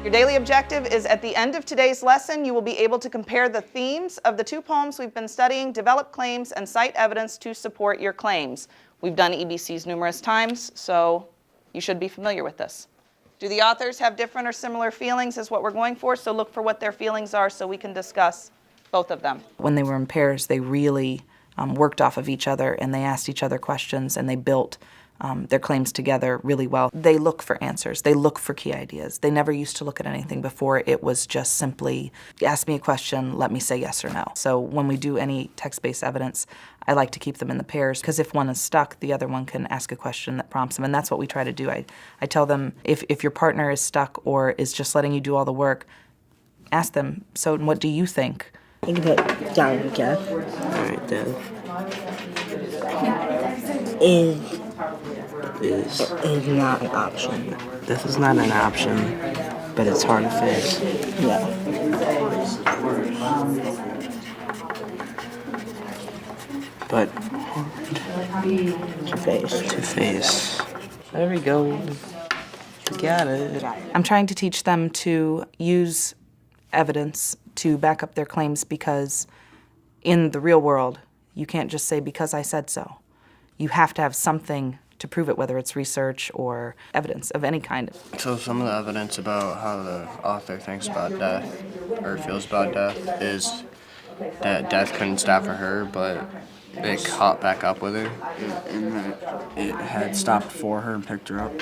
Your daily objective is at the end of today's lesson, you will be able to compare the themes of the two poems we've been studying, develop claims, and cite evidence to support your claims. We've done EBCs numerous times, so you should be familiar with this. Do the authors have different or similar feelings is what we're going for, so look for what their feelings are so we can discuss both of them. When they were in pairs, they really worked off of each other, and they asked each other questions, and they built their claims together really well. They look for answers. They look for key ideas. They never used to look at anything before. It was just simply, ask me a question, let me say yes or no. So when we do any text-based evidence, I like to keep them in the pairs, because if one is stuck, the other one can ask a question that prompts them, and that's what we try to do. I tell them, if your partner is stuck or is just letting you do all the work, ask them, so what do you think? You can put down Jeff. All right, then. Is not an option. This is not an option, but it's hard to face. Yeah. But To face. to face. There we go. You got it. I'm trying to teach them to use evidence to back up their claims, because in the real world, you can't just say, because I said so. You have to have something to prove it, whether it's research or evidence of any kind. So some of the evidence about how the author thinks about death or feels about death is that death couldn't stop for her, but it caught back up with her. And that it had stopped for her and picked her up.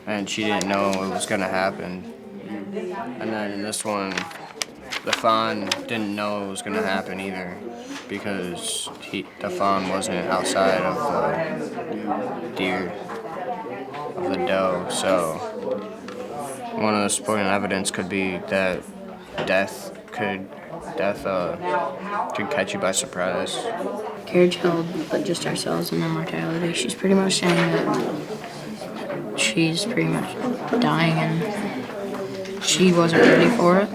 And she didn't know it was going to happen. And then in this one, the fawn didn't know it was going to happen either, because the fawn wasn't outside of the deer, of the doe. So one of the supporting evidence could be that death could catch you by surprise. Carriage held, but just ourselves and immortality. She's pretty much saying that she's pretty much dying and she wasn't ready for it.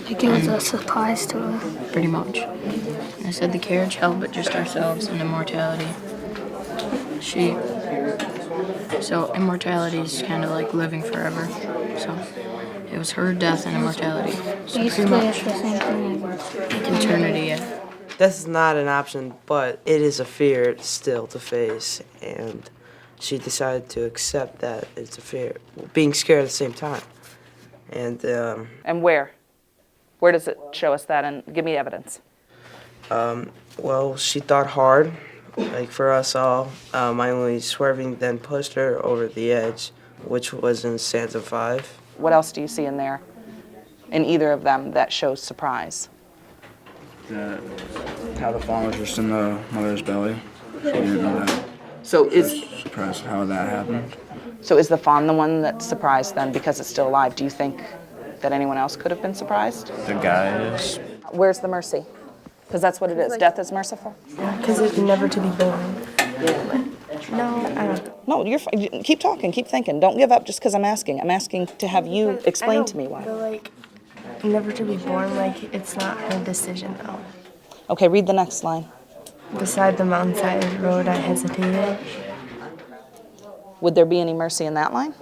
Like it was a surprise to her. Pretty much. And I said the carriage held, but just ourselves and immortality. So immortality is kind of like living forever. So it was her death and immortality. So pretty much the same thing. like eternity, yeah. This is not an option, but it is a fear still to face, and she decided to accept that it's a fear, being scared at the same time. And And where? Where does it show us that? And give me evidence. well, she thought hard, like for us all. Only swerving then pushed her over the edge, which was in stanza 5. What else do you see in there, in either of them, that shows surprise? How the fawn was just in the mother's belly. She didn't know that. So is Surprised how that happened. the fawn the one that's surprised then because it's still alive? Do you think that anyone else could have been surprised? The guy is. Where's the mercy? Because that's what it is. Death is merciful. Because it's never to be born. No, I don't. No, you're fine. Keep talking. Keep thinking. Don't give up just because I'm asking. I'm asking to have you explain to me why. But like, never to be born, like, it's not her decision though. Okay, read the next line. Beside the mountainside road, I hesitated. Would there be any mercy in that line?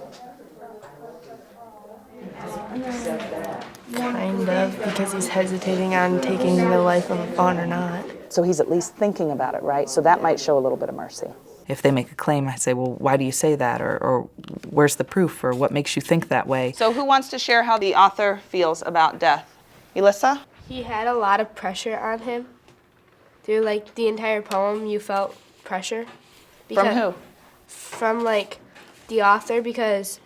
Kind of, because he's hesitating on taking the life of a fawn or not. So he's at least thinking about it, right? So that might show a little bit of mercy. If they make a claim, I say, well, why do you say that? Or where's the proof? Or what makes you think that way? So who wants to share how the author feels about death? Elissa? He had a lot of pressure on him. Through like the entire poem, you felt pressure. From who? From like the author, because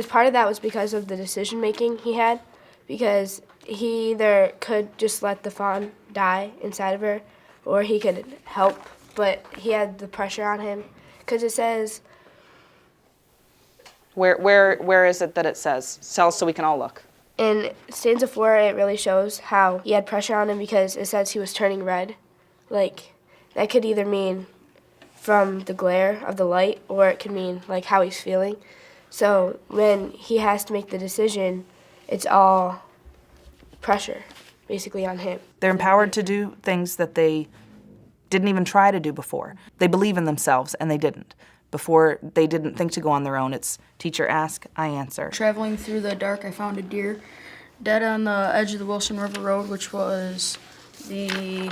part of that was because of the decision making he had, because he either could just let the fawn die inside of her, or he could help, but he had the pressure on him, because it says. Where is it that it says? Tell us so we can all look. In stanza 4, it really shows how he had pressure on him, because it says he was turning red. Like, that could either mean from the glare of the light, or it could mean like how he's feeling. So when he has to make the decision, it's all pressure, basically, on him. They're empowered to do things that they didn't even try to do before. They believe in themselves, and they didn't. Before, they didn't think to go on their own. It's teacher ask, I answer. Traveling through the dark, I found a deer dead on the edge of the Wilson River Road, which was the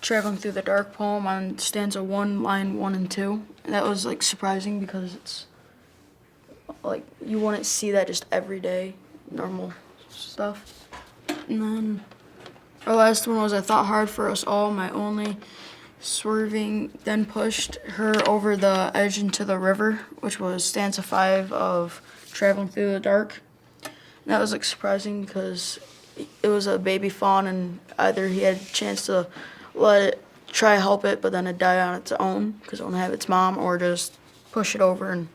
Traveling Through the Dark poem on stanza 1, line 1 and 2. And that was like surprising because it's like you wouldn't see that just every day, normal stuff. And then our last one was I Thought Hard for Us All, My Only Swerving Then Pushed Her Over the Edge into the River, which was stanza 5 of Traveling Through the Dark. And that was like surprising because it was a baby fawn and either he had a chance to let it try to help it but then it die on its own because it won't have its mom, or just push it over and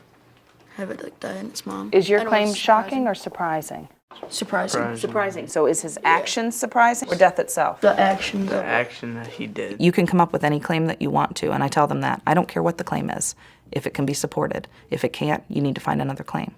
have it like die in its mom. Is your And it claim was shocking or surprising? surprising? Surprising. So is his action surprising or death itself? The action. The action that he did. You can come up with any claim that you want to, and I tell them that. I don't care what the claim is, if it can be supported. If it can't, you need to find another claim.